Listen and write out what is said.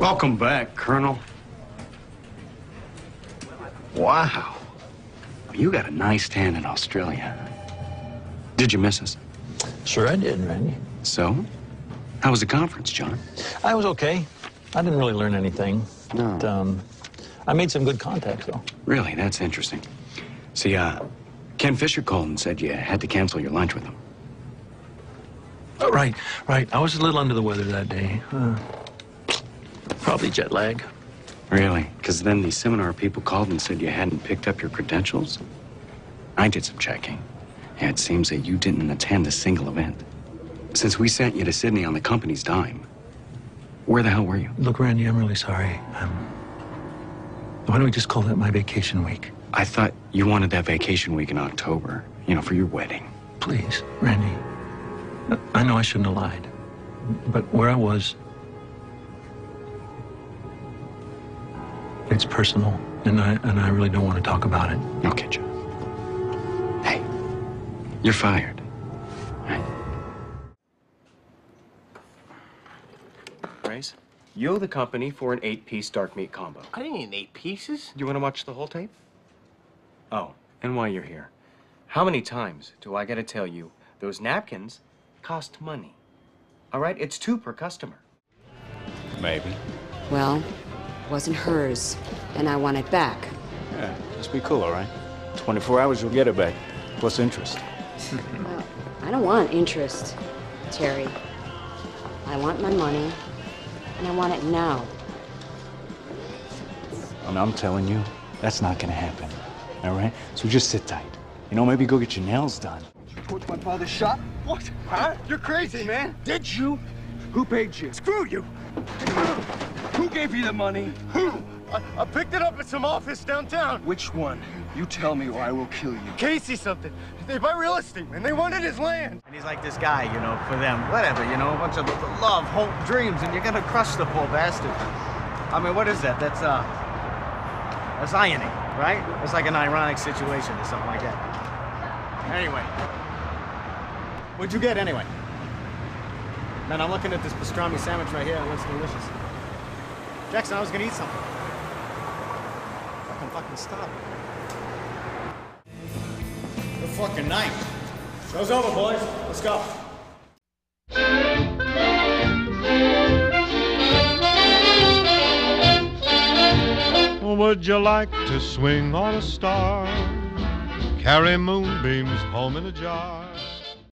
Welcome back, Colonel. Wow. You got a nice tan in Australia. Did you miss us? Sure I did, Randy. So? How was the conference, John? I was okay. I didn't really learn anything. No. But, I made some good contacts, though. Really? That's interesting. See, Ken Fisher called and said you had to cancel your lunch with him. Oh, right. I was a little under the weather that day. Probably jet lag. Really? Because then the seminar people called and said you hadn't picked up your credentials? I did some checking. Yeah, it seems that you didn't attend a single event. Since we sent you to Sydney on the company's dime, where the hell were you? Look, Randy, I'm really sorry. Why don't we just call that my vacation week? I thought you wanted that vacation week in October, for your wedding. Please, Randy. I know I shouldn't have lied, but where I was, it's personal, and I really don't want to talk about it. Okay, John. Hey, you're fired. Race, you owe the company for an 8-piece dark meat combo. I didn't need 8 pieces. You want to watch the whole tape? Oh, and while you're here, how many times do I gotta tell you those napkins cost money? All right, it's 2 per customer. Maybe. Well, it wasn't hers, and I want it back. Yeah, just be cool, all right? 24 hours, you'll get it back, plus interest. Well, I don't want interest, Terry. I want my money, and I want it now. And I'm telling you, that's not gonna happen, all right? So just sit tight. Maybe go get your nails done. You torched my father's shop? What? Huh? You're crazy, man. Did you? Who paid you? Screw you. Who gave you the money? Who? I picked it up at some office downtown. Which one? You tell me or I will kill you. Casey something. They buy real estate, man. They wanted his land. And he's like this guy, for them. Whatever, a bunch of love, hope, dreams, and you're gonna crush the poor bastard. I mean, what is that? That's irony, right? It's like an ironic situation or something like that. Anyway. What'd you get, anyway? Man, I'm looking at this pastrami sandwich right here. It looks delicious. Jackson, I was gonna eat something. Fucking stop. Good fucking night. Show's over, boys. Let's go. Would you like to swing on a star? Carry moonbeams home in a jar?